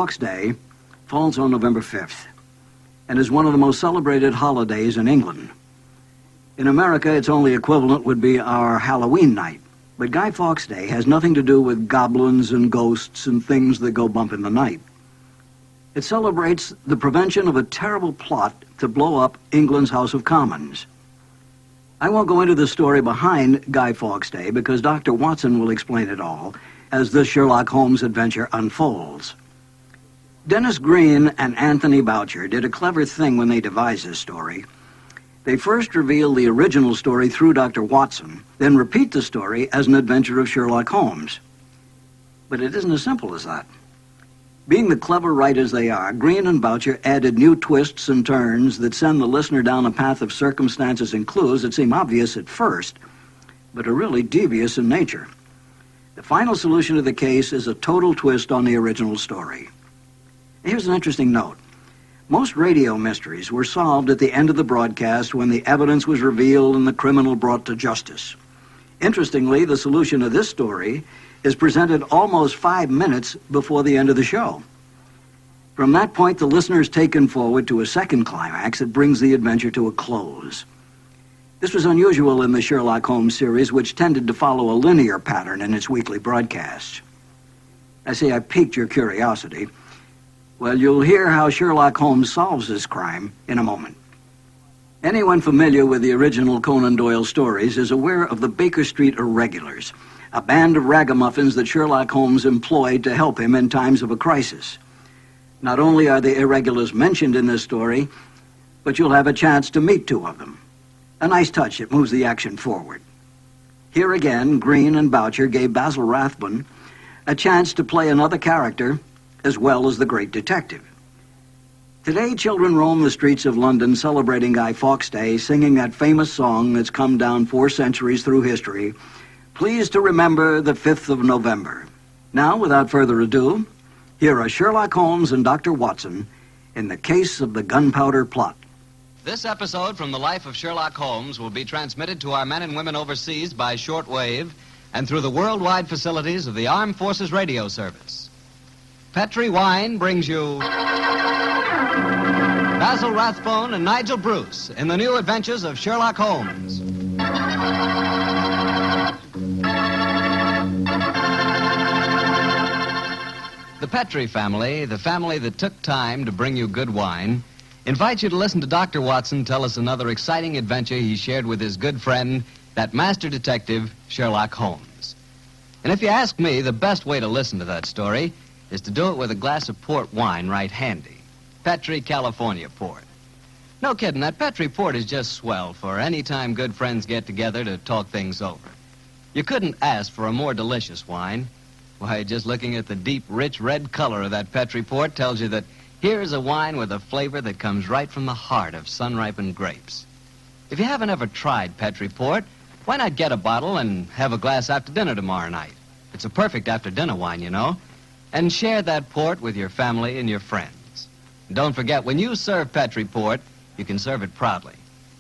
Fawkes Day falls on November 5th and is one of the most celebrated holidays in England. In America, its only equivalent would be our Halloween night. But Guy Fawkes Day has nothing to do with goblins and ghosts and things that go bump in the night. It celebrates the prevention of a terrible plot to blow up England's House of Commons. I won't go into the story behind Guy Fawkes Day because Dr. Watson will explain it all as this Sherlock Holmes adventure unfolds. Dennis Green and Anthony Boucher did a clever thing when they devised this story. They first reveal the original story through Dr. Watson, then repeat the story as an adventure of Sherlock Holmes. But it isn't as simple as that. Being the clever writers they are, Green and Boucher added new twists and turns that send the listener down a path of circumstances and clues that seem obvious at first, but are really devious in nature. The final solution to the case is a total twist on the original story. Here's an interesting note. Most radio mysteries were solved at the end of the broadcast when the evidence was revealed and the criminal brought to justice. Interestingly, the solution to this story is presented almost 5 minutes before the end of the show. From that point, the listener is taken forward to a second climax that brings the adventure to a close. This was unusual in the Sherlock Holmes series, which tended to follow a linear pattern in its weekly broadcasts. I say I piqued your curiosity. Well, you'll hear how Sherlock Holmes solves this crime in a moment. Anyone familiar with the original Conan Doyle stories is aware of the Baker Street Irregulars, a band of ragamuffins that Sherlock Holmes employed to help him in times of a crisis. Not only are the irregulars mentioned in this story, but you'll have a chance to meet 2 of them. A nice touch that moves the action forward. Here again, Green and Boucher gave Basil Rathbone a chance to play another character as well as the great detective. Today, children roam the streets of London celebrating Guy Fawkes Day, singing that famous song that's come down 4 centuries through history, "Pleased to remember the 5th of November." Now, without further ado, here are Sherlock Holmes and Dr. Watson in the case of the Gunpowder Plot. This episode from the life of Sherlock Holmes will be transmitted to our men and women overseas by shortwave and through the worldwide facilities of the Armed Forces Radio Service. Petri Wine brings you Basil Rathbone and Nigel Bruce in the new adventures of Sherlock Holmes. The Petri family, the family that took time to bring you good wine, invites you to listen to Dr. Watson tell us another exciting adventure he shared with his good friend, that master detective, Sherlock Holmes. And if you ask me, the best way to listen to that story is to do it with a glass of port wine right handy. Petri California port. No kidding, that Petri port is just swell for any time good friends get together to talk things over. You couldn't ask for a more delicious wine. Why, just looking at the deep, rich red color of that Petri port tells you that here's a wine with a flavor that comes right from the heart of sun-ripened grapes. If you haven't ever tried Petri port, why not get a bottle and have a glass after dinner tomorrow night? It's a perfect after-dinner wine, you know. And share that port with your family and your friends. And don't forget, when you serve Petri port, you can serve it proudly.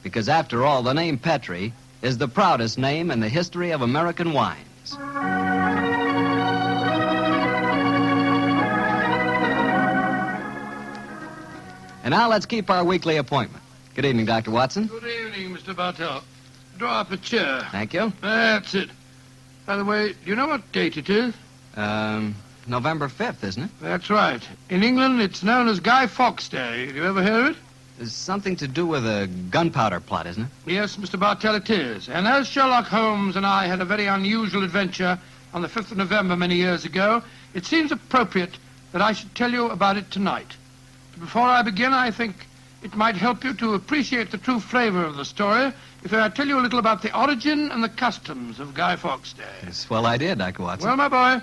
Because after all, the name Petri is the proudest name in the history of American wines. And now let's keep our weekly appointment. Good evening, Dr. Watson. Good evening, Mr. Bartell. Draw up a chair. Thank you. That's it. By the way, do you know what date it is? November 5th, isn't it? That's right. In England, it's known as Guy Fawkes Day. Have you ever heard of it? It's something to do with a gunpowder plot, isn't it? Yes, Mr. Bartell, it is. And as Sherlock Holmes and I had a very unusual adventure on the 5th of November many years ago, it seems appropriate that I should tell you about it tonight. But before I begin, I think it might help you to appreciate the true flavor of the story if I tell you a little about the origin and the customs of Guy Fawkes Day. It's a swell idea, Dr. Watson. Well, my boy,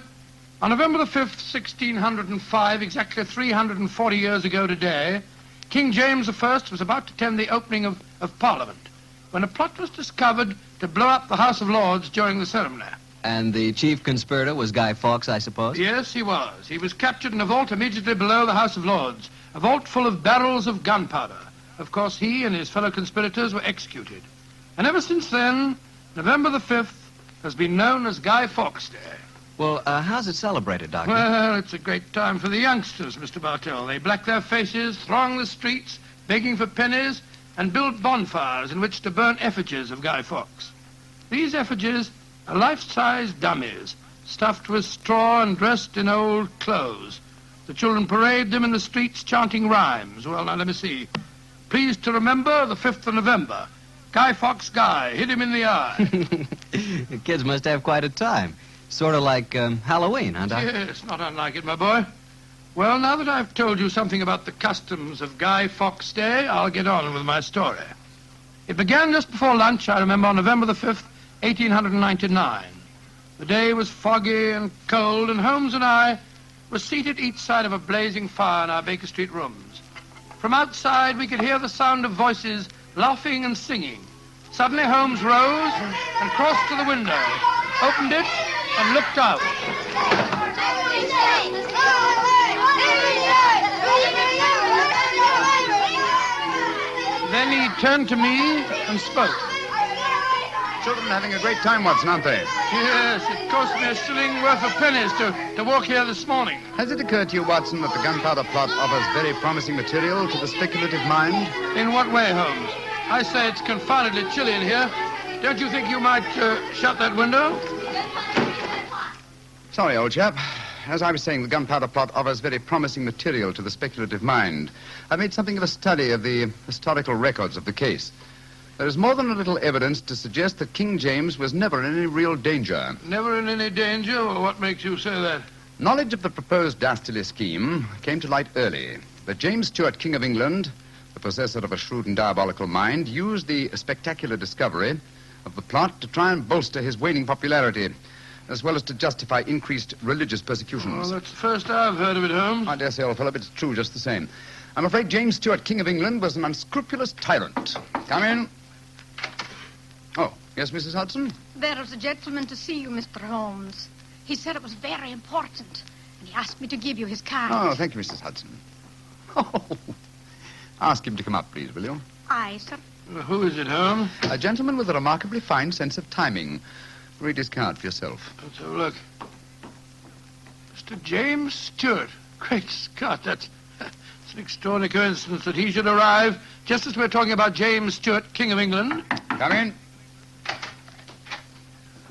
on November the 5th, 1605, exactly 340 years ago today, King James I was about to attend the opening of Parliament when a plot was discovered to blow up the House of Lords during the ceremony. And the chief conspirator was Guy Fawkes, I suppose? Yes, he was. He was captured in a vault immediately below the House of Lords, a vault full of barrels of gunpowder. Of course, he and his fellow conspirators were executed. And ever since then, November the 5th has been known as Guy Fawkes Day. Well, how's it celebrated, Doctor? Well, it's a great time for the youngsters, Mr. Bartell. They black their faces, throng the streets, begging for pennies, and build bonfires in which to burn effigies of Guy Fawkes. These effigies are life-size dummies, stuffed with straw and dressed in old clothes. The children parade them in the streets chanting rhymes. Well, now, let me see. Pleased to remember the 5th of November. Guy Fawkes Guy, hit him in the eye. The kids must have quite a time. Sort of like Halloween, huh, Doctor? Yes, not unlike it, my boy. Well, now that I've told you something about the customs of Guy Fawkes Day, I'll get on with my story. It began just before lunch, I remember, on November the 5th, 1899. The day was foggy and cold, and Holmes and I were seated each side of a blazing fire in our Baker Street rooms. From outside, we could hear the sound of voices laughing and singing. Suddenly, Holmes rose and crossed to the window, opened it, and looked out. Then he turned to me and spoke. Children are having a great time, Watson, aren't they? Yes, it cost me a shilling worth of pennies to walk here this morning. Has it occurred to you, Watson, that the Gunpowder plot offers very promising material to the speculative mind? In what way, Holmes? I say it's confoundedly chilly in here. Don't you think you might shut that window? Sorry, old chap. As I was saying, the Gunpowder plot offers very promising material to the speculative mind. I made something of a study of the historical records of the case. There is more than a little evidence to suggest that King James was never in any real danger. Never in any danger? Well, what makes you say that? Knowledge of the proposed dastardly scheme came to light early. But James Stuart, King of England, the possessor of a shrewd and diabolical mind, used the spectacular discovery of the plot to try and bolster his waning popularity, as well as to justify increased religious persecutions. Well, that's the first I've heard of it, Holmes. I dare say, old fellow, but it's true just the same. I'm afraid James Stuart, King of England, was an unscrupulous tyrant. Come in. Oh, yes, Mrs. Hudson? There is a gentleman to see you, Mr. Holmes. He said it was very important, and he asked me to give you his card. Oh, thank you, Mrs. Hudson. Oh, ask him to come up, please, will you? Aye, sir. Who is it, Holmes? A gentleman with a remarkably fine sense of timing. Read his card for yourself. Let's have a look. Mr. James Stewart. Great Scott, that's an extraordinary coincidence that he should arrive just as we're talking about James Stewart, King of England. Come in.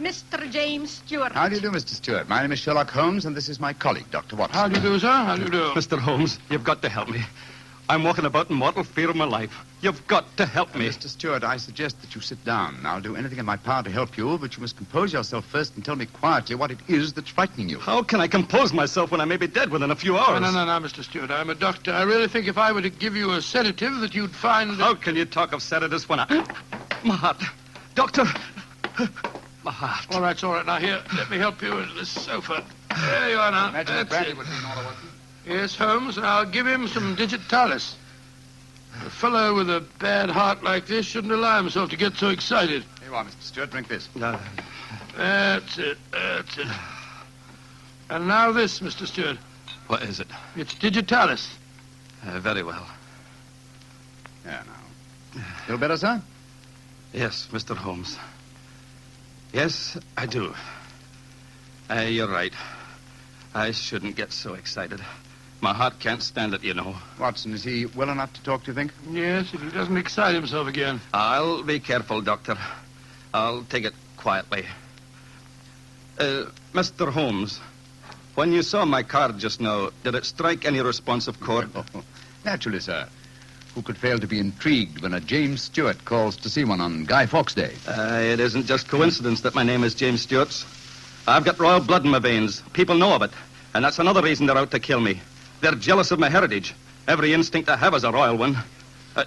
Mr. James Stewart. How do you do, Mr. Stewart? My name is Sherlock Holmes, and this is my colleague, Dr. Watson. How do you do, sir? How do you do? Mr. Holmes, you've got to help me. I'm walking about in mortal fear of my life. You've got to help me. Mr. Stewart, I suggest that you sit down. I'll do anything in my power to help you, but you must compose yourself first and tell me quietly what it is that's frightening you. How can I compose myself when I may be dead within a few hours? No, Mr. Stewart. I'm a doctor. I really think if I were to give you a sedative that you'd find... How can you talk of sedatives when I... My heart. Doctor. My heart. All right. Now, here, let me help you into this sofa. There you are now. Imagine That's brandy it. would be in order, Watson. Yes, Holmes, and I'll give him some digitalis. A fellow with a bad heart like this shouldn't allow himself to get so excited. Here you are, Mr. Stewart. Drink this. That's it. And now this, Mr. Stewart. What is it? It's digitalis. Very well. Yeah, now. Feel better, sir? Yes, Mr. Holmes. Yes, I do. You're right. I shouldn't get so excited. My heart can't stand it, you know. Watson, is he well enough to talk, do you think? Yes, if he doesn't excite himself again. I'll be careful, Doctor. I'll take it quietly. Mr. Holmes, when you saw my card just now, did it strike any responsive chord? Naturally, sir. Who could fail to be intrigued when a James Stewart calls to see one on Guy Fawkes Day? It isn't just coincidence that my name is James Stewart. I've got royal blood in my veins. People know of it. And that's another reason they're out to kill me. They're jealous of my heritage. Every instinct I have is a royal one.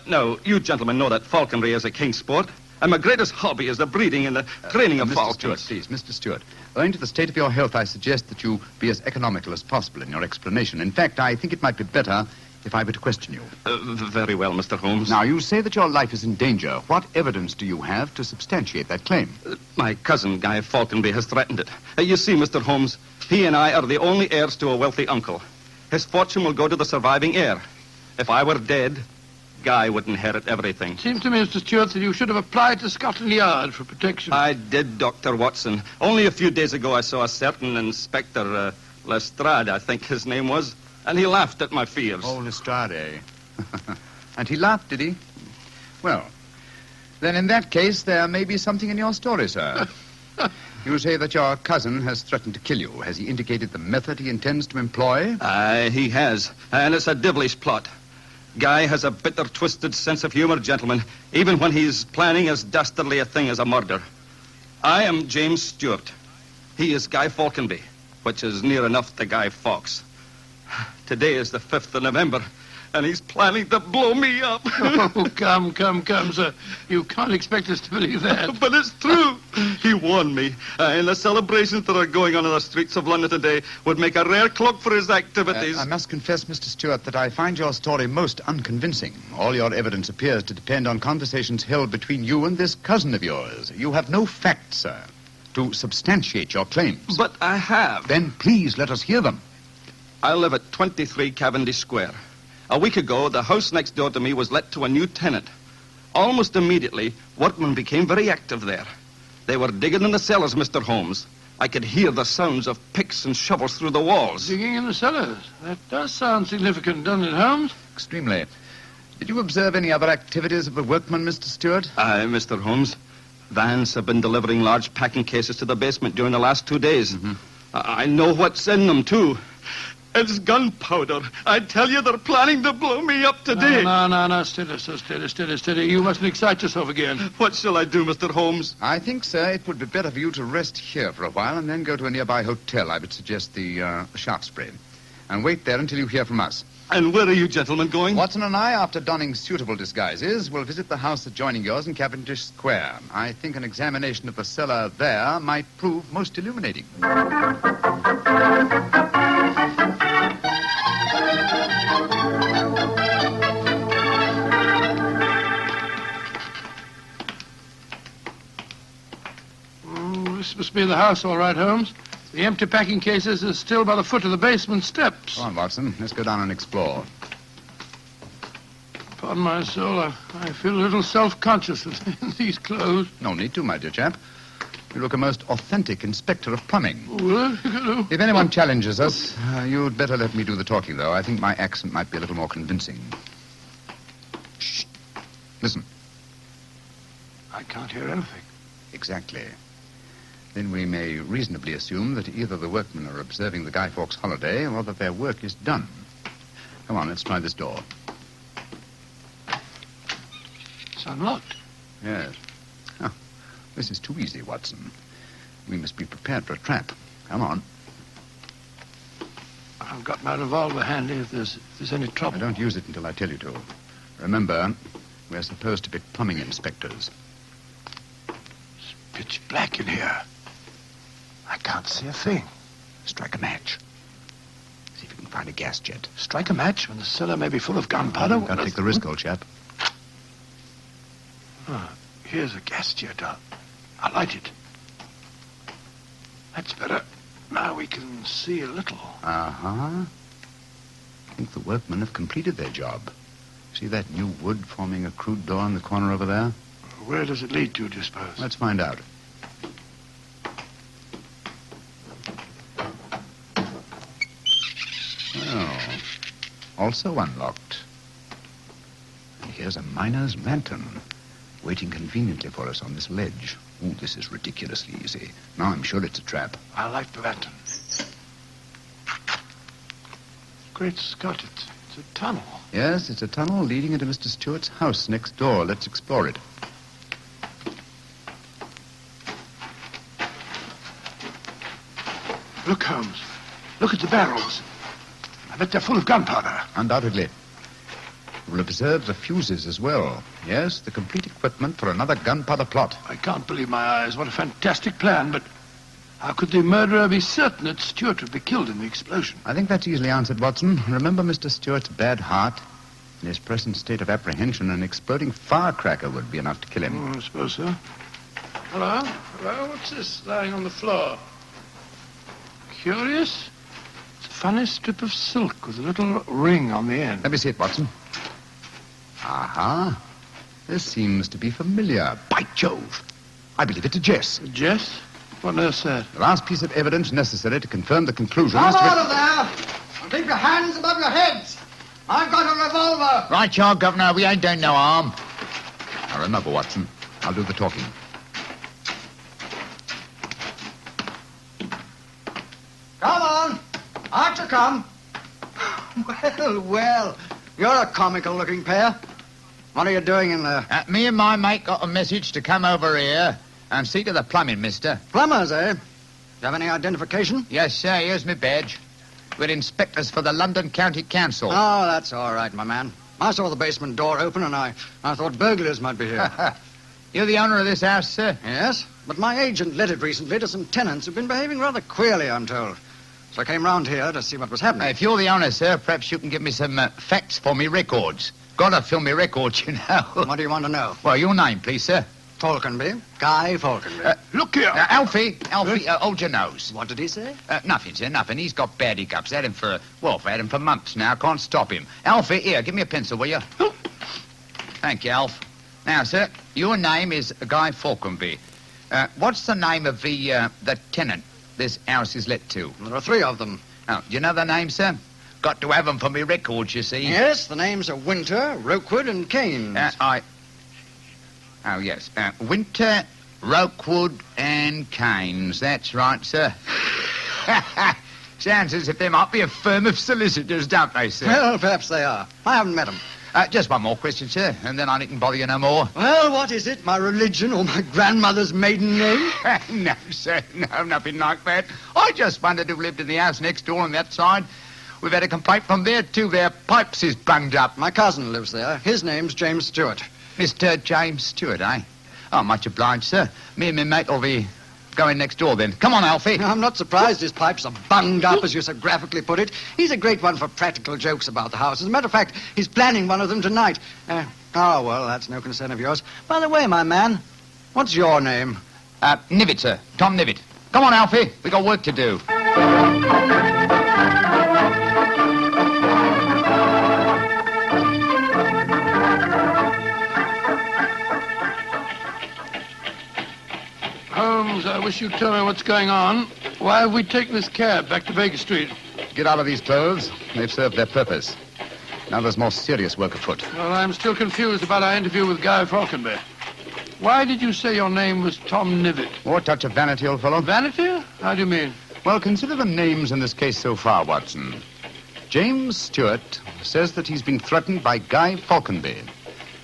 Now, you gentlemen know that falconry is a king's sport. And my greatest hobby is the breeding and the training of Mr. falcons. Stewart, please, Mr. Stewart. Owing to the state of your health, I suggest that you be as economical as possible in your explanation. In fact, I think it might be better if I were to question you. Very well, Mr. Holmes. Now, you say that your life is in danger. What evidence do you have to substantiate that claim? My cousin, Guy Falconby, has threatened it. You see, Mr. Holmes, he and I are the only heirs to a wealthy uncle. His fortune will go to the surviving heir. If I were dead, Guy would inherit everything. Seems to me, Mr. Stewart, that you should have applied to Scotland Yard for protection. I did, Dr. Watson. Only a few days ago I saw a certain Inspector Lestrade, I think his name was, and he laughed at my fears. Oh, Lestrade. And he laughed, did he? Well, then in that case, there may be something in your story, sir. You say that your cousin has threatened to kill you. Has he indicated the method he intends to employ? He has, and it's a devilish plot. Guy has a bitter, twisted sense of humor, gentlemen, even when he's planning as dastardly a thing as a murder. I am James Stewart. He is Guy Falconby, which is near enough to Guy Fawkes. Today is the 5th of November, and he's planning to blow me up. Oh, come, sir. You can't expect us to believe that. But it's true. He warned me. And the celebrations that are going on in the streets of London today would make a rare cloak for his activities. I must confess, Mr. Stewart, that I find your story most unconvincing. All your evidence appears to depend on conversations held between you and this cousin of yours. You have no facts, sir, to substantiate your claims. But I have. Then please let us hear them. I live at 23 Cavendish Square. A week ago, the house next door to me was let to a new tenant. Almost immediately, workmen became very active there. They were digging in the cellars, Mr. Holmes. I could hear the sounds of picks and shovels through the walls. Digging in the cellars. That does sound significant, doesn't it, Holmes? Extremely. Did you observe any other activities of the workmen, Mr. Stewart? Aye, Mr. Holmes. Vans have been delivering large packing cases to the basement during the last 2 days. I know what's in them, too. It's gunpowder. I tell you, they're planning to blow me up today. No. Steady. You mustn't excite yourself again. What shall I do, Mr. Holmes? I think, sir, it would be better for you to rest here for a while and then go to a nearby hotel. I would suggest the Shaftesbury. And wait there until you hear from us. And where are you gentlemen going? Watson and I, after donning suitable disguises, will visit the house adjoining yours in Cavendish Square. I think an examination of the cellar there might prove most illuminating. This must be the house, all right, Holmes. The empty packing cases are still by the foot of the basement steps. Come on, Watson. Let's go down and explore. Pardon my soul, I feel a little self-conscious in these clothes. No need to, my dear chap. You look a most authentic inspector of plumbing. Well, If anyone challenges us, you'd better let me do the talking, though. I think my accent might be a little more convincing. Shh. Listen. I can't hear anything. Exactly. Then we may reasonably assume that either the workmen are observing the Guy Fawkes holiday or that their work is done. Come on, let's try this door. It's unlocked. Yes. Oh, this is too easy, Watson. We must be prepared for a trap. Come on. I've got my revolver handy if there's any trouble. Don't use it until I tell you to. Remember, we're supposed to be plumbing inspectors. It's pitch black in here. I can't see a thing. Strike a match. See if you can find a gas jet. Strike a match when the cellar may be full of gunpowder. Can't take the risk, old chap. Here's a gas jet. I'll light it. That's better. Now we can see a little. Uh-huh. I think the workmen have completed their job. See that new wood forming a crude door in the corner over there? Where does it lead to, do you suppose? Let's find out. Oh, also unlocked. And here's a miner's lantern, waiting conveniently for us on this ledge. Oh, this is ridiculously easy. Now I'm sure it's a trap. I'll light the lantern. Great Scott, it's a tunnel. Yes, it's a tunnel leading into Mr. Stewart's house next door. Let's explore it. Look, Holmes. Look at the barrels. I bet they're full of gunpowder. Undoubtedly. You will observe the fuses as well. Yes, the complete equipment for another gunpowder plot. I can't believe my eyes. What a fantastic plan, but how could the murderer be certain that Stewart would be killed in the explosion? I think that's easily answered, Watson. Remember Mr. Stewart's bad heart? In his present state of apprehension, an exploding firecracker would be enough to kill him. Oh, I suppose so. Hello? What's this lying on the floor? Curious. It's a funny strip of silk with a little ring on the end. Let me see it, Watson. Aha. This seems to be familiar. By Jove. I believe it's a Jess. Jess? What on earth's that? The last piece of evidence necessary to confirm the conclusion Come is to... out of there! And keep your hands above your heads! I've got a revolver! Right, you are, Governor. We ain't doing no harm. Now, remember, Watson, I'll do the talking. Come on! Archer, come! Well, you're a comical-looking pair. What are you doing in there? Me and my mate got a message to come over here and see to the plumbing, mister. Plumbers, eh? You have any identification? Yes, sir. Here's my badge. We're inspectors for the London County Council. Oh, that's all right, my man. I saw the basement door open, and I thought burglars might be here. You're the owner of this house, sir? Yes, but my agent let it recently to some tenants who've been behaving rather queerly, I'm told. So I came round here to see what was happening. If you're the owner, sir, perhaps you can give me some facts for me records. Gotta fill me records, you know. What do you want to know? Well, your name, please, sir. Falconby. Guy Falconby. Look here. Alfie, hold your nose. What did he say? Nothing, sir, nothing. He's got bad hiccups. Had him for months now. Can't stop him. Alfie, here, give me a pencil, will you? Thank you, Alf. Now, sir, your name is Guy Falconby. What's the name of the tenant this house is let to? There are three of them. Oh, do you know the name, sir? Got to have them for me records, you see. Yes, the names are Winter, Rokewood, and Keynes. Oh, yes. Winter, Rokewood, and Keynes. That's right, sir. Sounds as if they might be a firm of solicitors, don't they, sir? Well, perhaps they are. I haven't met them. Just one more question, sir, and then I needn't bother you no more. Well, what is it? My religion or my grandmother's maiden name? No, sir, no, nothing like that. I just wondered who lived in the house next door on that side. We've had a complaint from there, too. Their pipes is bunged up. My cousin lives there. His name's James Stewart. Mr. James Stewart, eh? Oh, much obliged, sir. Me and my mate will be going next door, then. Come on, Alfie. I'm not surprised his pipes are bunged up, as you so graphically put it. He's a great one for practical jokes about the house. As a matter of fact, he's planning one of them tonight. Oh, well, that's no concern of yours. By the way, my man, what's your name? Nivitt, sir. Tom Nivitt. Come on, Alfie. We got work to do. Holmes, I wish you'd tell me what's going on. Why have we taken this cab back to Baker Street? Get out of these clothes. They've served their purpose. Now there's more serious work afoot. Well, I'm still confused about our interview with Guy Falconby. Why did you say your name was Tom Nivitt? More touch of vanity, old fellow. Vanity? How do you mean? Well, consider the names in this case so far, Watson. James Stewart says that he's been threatened by Guy Falconby.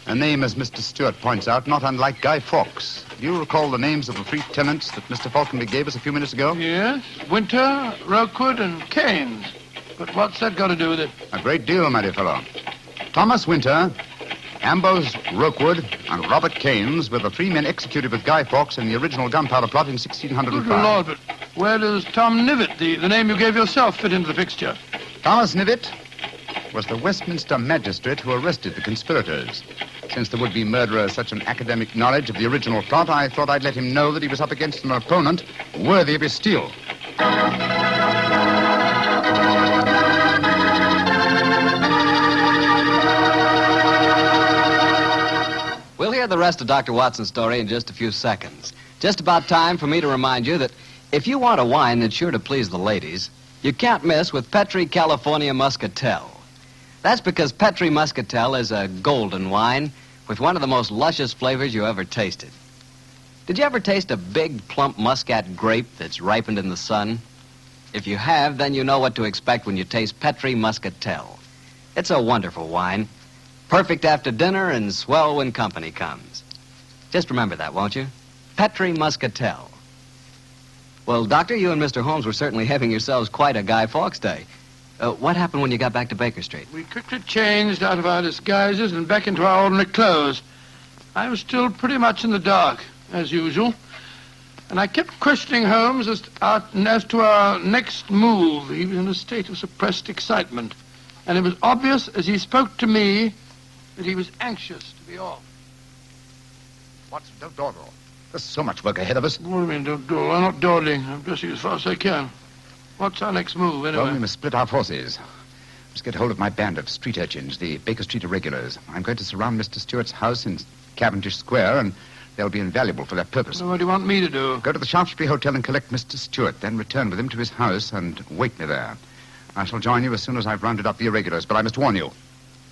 A name, as Mr. Stewart points out, not unlike Guy Fawkes. Do you recall the names of the three tenants that Mr. Falconby gave us a few minutes ago? Yes, Winter, Rokewood, and Keynes. But what's that got to do with it? A great deal, my dear fellow. Thomas Winter, Ambrose Rokewood, and Robert Keynes were the three men executed with Guy Fawkes in the original Gunpowder plot in 1605. Good Lord, but where does Tom Nivitt, the name you gave yourself, fit into the picture? Thomas Nivitt was the Westminster magistrate who arrested the conspirators. Since the would-be murderer has such an academic knowledge of the original plot, I thought I'd let him know that he was up against an opponent worthy of his steel. We'll hear the rest of Dr. Watson's story in just a few seconds. Just about time for me to remind you that if you want a wine that's sure to please the ladies, you can't miss with Petri California Muscatel. That's because Petri Muscatel is a golden wine with one of the most luscious flavors you ever tasted. Did you ever taste a big, plump muscat grape that's ripened in the sun? If you have, then you know what to expect when you taste Petri Muscatel. It's a wonderful wine, perfect after dinner and swell when company comes. Just remember that, won't you? Petri Muscatel. Well, Doctor, you and Mr. Holmes were certainly having yourselves quite a Guy Fawkes day. What happened when you got back to Baker Street? We quickly changed out of our disguises and back into our ordinary clothes. I was still pretty much in the dark, as usual. And I kept questioning Holmes as to our next move. He was in a state of suppressed excitement. And it was obvious as he spoke to me that he was anxious to be off. Watson, don't dawdle. There's so much work ahead of us. What do you mean, don't dawdle? I'm not dawdling. I'm dressing as fast as I can. What's our next move, anyway? Well, we must split our forces. must get hold of my band of street urchins, the Baker Street Irregulars. I'm going to surround Mr. Stewart's house in Cavendish Square, and they'll be invaluable for that purpose. So what do you want me to do? Go to the Shaftesbury Hotel and collect Mr. Stewart, then return with him to his house and wait me there. I shall join you as soon as I've rounded up the irregulars, but I must warn you.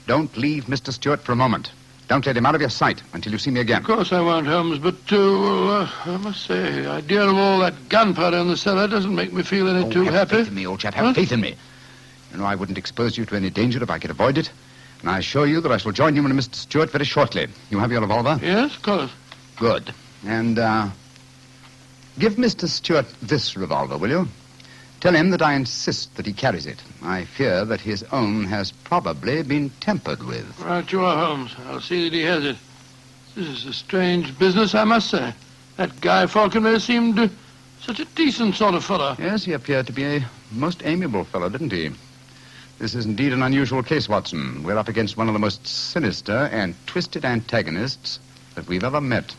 Don't leave Mr. Stewart for a moment. Don't let him out of your sight until you see me again. Of course I won't, Holmes, but, I must say, the idea of all that gunpowder in the cellar doesn't make me feel any too have happy. faith in me, old chap. Have faith in me. You know, I wouldn't expose you to any danger if I could avoid it. And I assure you that I shall join you and Mr. Stewart very shortly. You have your revolver? Yes, of course. Good. And, give Mr. Stewart this revolver, will you? Tell him that I insist that he carries it. I fear that his own has probably been tampered with. Right you are, Holmes. I'll see that he has it. This is a strange business, I must say. That guy Falconway seemed such a decent sort of fellow. Yes, he appeared to be a most amiable fellow, didn't he? This is indeed an unusual case, Watson. We're up against one of the most sinister and twisted antagonists that we've ever met.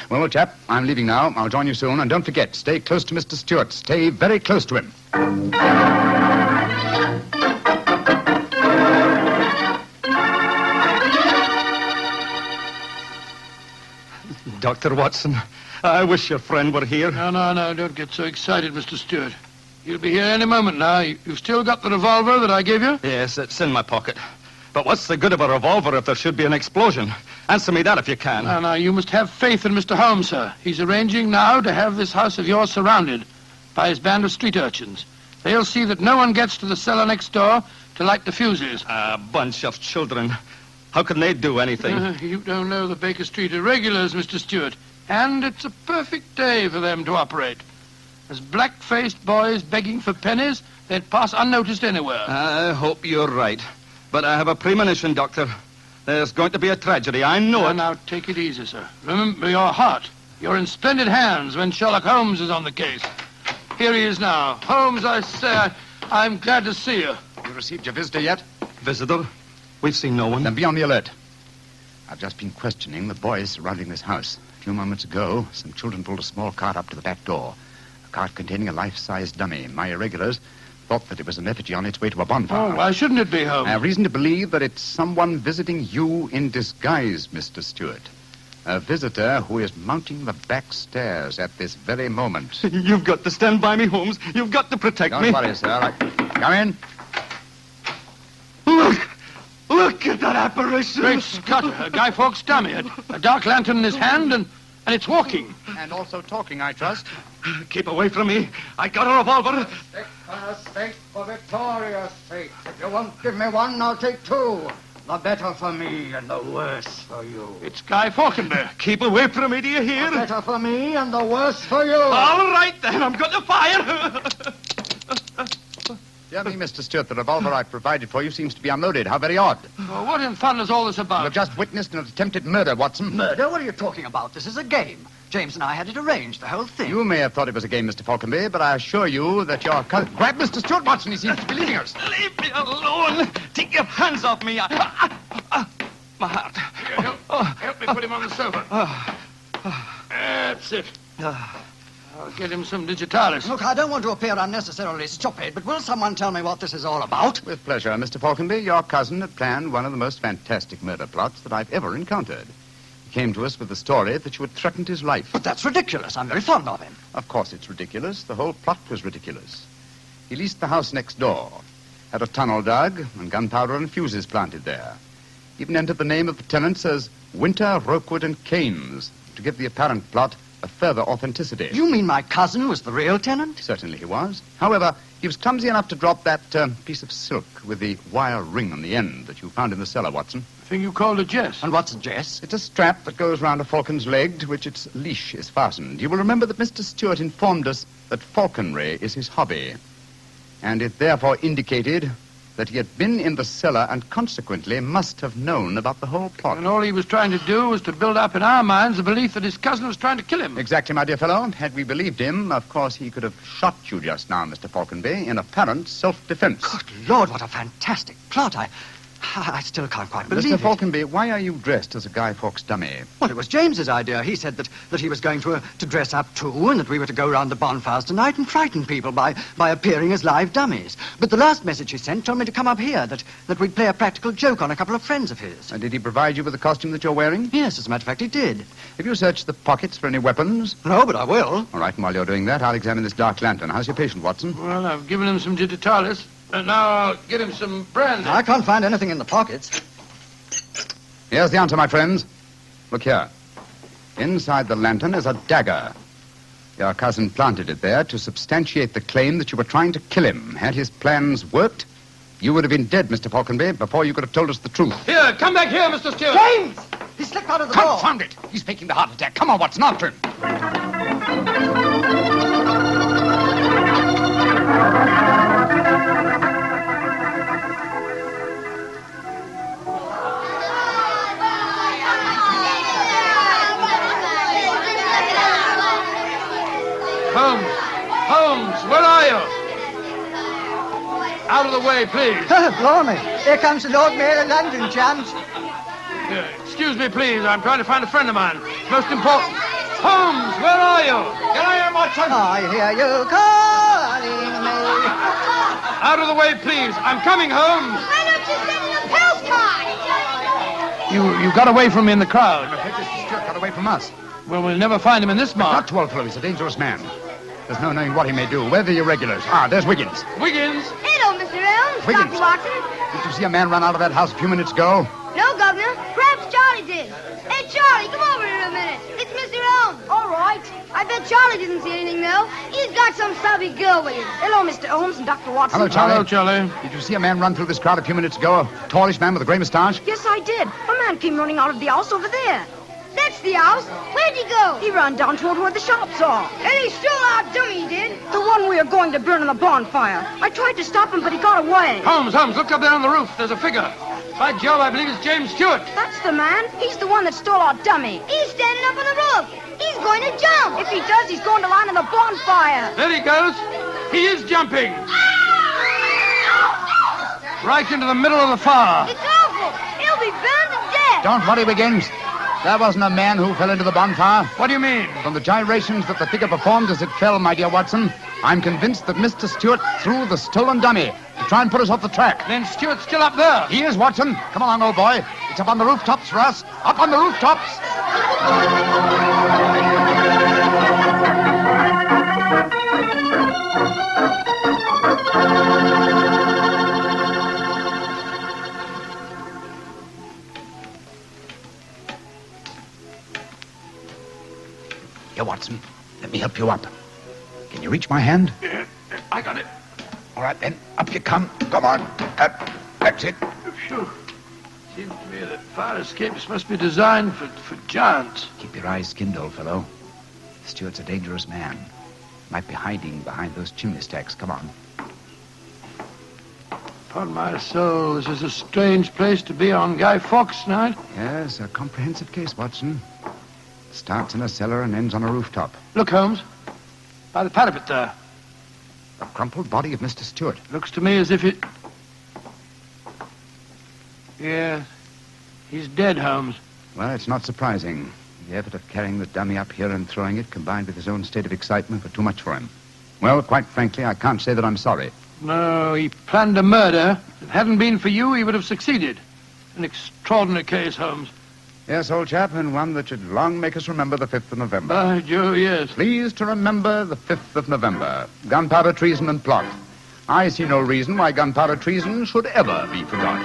Well, old chap, I'm leaving now. I'll join you soon. And don't forget, stay close to Mr. Stewart. Stay very close to him. Dr. Watson, I wish your friend were here. No, don't get so excited, Mr. Stewart. He'll be here any moment now. You've still got the revolver that I gave you? Yes, it's in my pocket. But what's the good of a revolver if there should be an explosion? Answer me that if you can. No, you must have faith in Mr. Holmes, sir. He's arranging now to have this house of yours surrounded by his band of street urchins. They'll see that no one gets to the cellar next door to light the fuses. A bunch of children. How can they do anything? You don't know the Baker Street Irregulars, Mr. Stewart. And it's a perfect day for them to operate. As black-faced boys begging for pennies, they'd pass unnoticed anywhere. I hope you're right. But I have a premonition, Doctor. There's going to be a tragedy. I know it. Now, take it easy, sir. Remember your heart. You're in splendid hands when Sherlock Holmes is on the case. Here he is now. Holmes, I say, I'm glad to see you. You received your visitor yet? Visitor? We've seen no one. Then be on the alert. I've just been questioning the boys surrounding this house. A few moments ago, some children pulled a small cart up to the back door. A cart containing a life-size dummy. My irregulars thought that it was an effigy on its way to a bonfire. Oh, why shouldn't it be, Holmes? I have reason to believe that it's someone visiting you in disguise, Mr. Stewart. A visitor who is mounting the back stairs at this very moment. You've got to stand by me, Holmes. You've got to protect me. Don't worry, sir. Come in. Look at that apparition. Great Scott, Guy Fawkes' dummy. A dark lantern in his hand, and it's walking. And also talking, I trust. Keep away from me. I got a revolver. Stick for the state, for Victoria's sake. If you won't give me one, I'll take two. The better for me and the worse for you. It's Guy Falconway. Keep away from me, do you hear? The better for me and the worse for you. All right, then. I'm going to fire. Dear me, Mr. Stewart, the revolver I provided for you seems to be unloaded. How very odd. Oh, what in fun is all this You about? have just witnessed an attempted murder, Watson. Murder? What are you talking about? This is a game. James and I had it arranged, the whole thing. You may have thought it was a game, Mr. Falconway, but I assure you that your cousin... Grab Mr. Stewart, Watson. He seems to be leaving us. Leave me alone. Take your hands off me. My heart. Here, help me put him on the sofa. That's it. I'll get him some digitalis. Look, I don't want to appear unnecessarily stupid, but will someone tell me what this is all about? With pleasure, Mr. Falconby. Your cousin had planned one of the most fantastic murder plots that I've ever encountered. He came to us with the story that you had threatened his life. But that's ridiculous. I'm very fond of him. Of course it's ridiculous. The whole plot was ridiculous. He leased the house next door, had a tunnel dug, and gunpowder and fuses planted there. Even entered the name of the tenants as Winter, Rokewood, and Keynes to give the apparent plot a further authenticity. You mean my cousin was the real tenant? Certainly he was. However, he was clumsy enough to drop that piece of silk with the wire ring on the end that you found in the cellar, Watson. The thing you called a jest. And what's a jest? It's a strap that goes round a falcon's leg to which its leash is fastened. You will remember that Mr. Stewart informed us that falconry is his hobby, and it therefore indicated that he had been in the cellar and consequently must have known about the whole plot. And all he was trying to do was to build up in our minds the belief that his cousin was trying to kill him. Exactly, my dear fellow. Had we believed him, of course, he could have shot you just now, Mr. Falconby, in apparent self-defense. Good Lord, what a fantastic plot. I still can't quite believe Mr. it. Falconby, why are you dressed as a Guy Fawkes dummy? Well, it was James's idea. He said that he was going to dress up too, and that we were to go round the bonfires tonight and frighten people by appearing as live dummies. But the last message he sent told me to come up here, that we'd play a practical joke on a couple of friends of his. And did he provide you with the costume that you're wearing? Yes, as a matter of fact, he did. Have you searched the pockets for any weapons? No, but I will. All right, and while you're doing that, I'll examine this dark lantern. How's your patient, Watson? Well, I've given him some digitalis, and now I'll get him some brandy. I can't find anything in the pockets. Here's the answer, my friends. Look here. Inside the lantern is a dagger. Your cousin planted it there to substantiate the claim that you were trying to kill him. Had his plans worked, you would have been dead, Mr. Falconby, before you could have told us the truth. Here, come back here, Mr. Stewart. James! He slipped out of the door. Confound it! He's faking the heart attack. Come on, Watson, after him. Holmes, where are you? Out of the way, please. Blimey. Here comes the Lord Mayor of London, chums. Excuse me, please. I'm trying to find a friend of mine. Most important. Holmes, where are you? Get out here, Watson. I hear you calling me. Out of the way, please. I'm coming, Holmes. Why don't you send in a postcard? You got away from me in the crowd. Mr. Stewart got away from us. Well, we'll never find him in this mark. Not too old, fellow. He's a dangerous man. There's no knowing what he may do. Where are the irregulars? Ah, there's Wiggins. Wiggins? Hello, Mr. Holmes. Wiggins. Dr. Watson. Did you see a man run out of that house a few minutes ago? No, Governor. Perhaps Charlie did. Hey, Charlie, come over here a minute. It's Mr. Holmes. All right. I bet Charlie didn't see anything, though. He's got some stubby girl with him. Hello, Mr. Holmes and Dr. Watson. Hello, Charlie. Hello, Charlie. Did you see a man run through this crowd a few minutes ago? A tallish man with a gray mustache? Yes, I did. A man came running out of the house over there. That's the house. Where'd he go? He ran down toward where the shops are. And he stole our dummy, he did. The one we are going to burn in the bonfire. I tried to stop him, but he got away. Holmes, look up there on the roof. There's a figure. By Jove, I believe it's James Stewart. That's the man. He's the one that stole our dummy. He's standing up on the roof. He's going to jump. If he does, he's going to land in the bonfire. There he goes. He is jumping. Right into the middle of the fire. It's awful. He'll be burned to death. Don't worry, Wiggins. That wasn't a man who fell into the bonfire. What do you mean? From the gyrations that the figure performed as it fell, my dear Watson, I'm convinced that Mr. Stewart threw the stolen dummy to try and put us off the track. Then Stewart's still up there. He is, Watson. Come along, old boy. It's up on the rooftops for us. Up on the rooftops. Here, Watson. Let me help you up. Can you reach my hand? I got it. All right, then. Up you come. Come on. That's it. Phew. Seems to me that fire escapes must be designed for giants. Keep your eyes skinned, old fellow. Stewart's a dangerous man. Might be hiding behind those chimney stacks. Come on. Upon my soul, this is a strange place to be on Guy Fawkes night. Yes, a comprehensive case, Watson. Starts in a cellar and ends on a rooftop. Look, Holmes. By the parapet there. The crumpled body of Mr. Stewart. Looks to me as if it... Yeah, he's dead, Holmes. Well, it's not surprising. The effort of carrying the dummy up here and throwing it, combined with his own state of excitement, were too much for him. Well, quite frankly, I can't say that I'm sorry. No, he planned a murder. If it hadn't been for you, he would have succeeded. An extraordinary case, Holmes. Yes, old chap, and one that should long make us remember the 5th of November. By Jove, yes. Please to remember the 5th of November. Gunpowder treason and plot. I see no reason why gunpowder treason should ever be forgotten.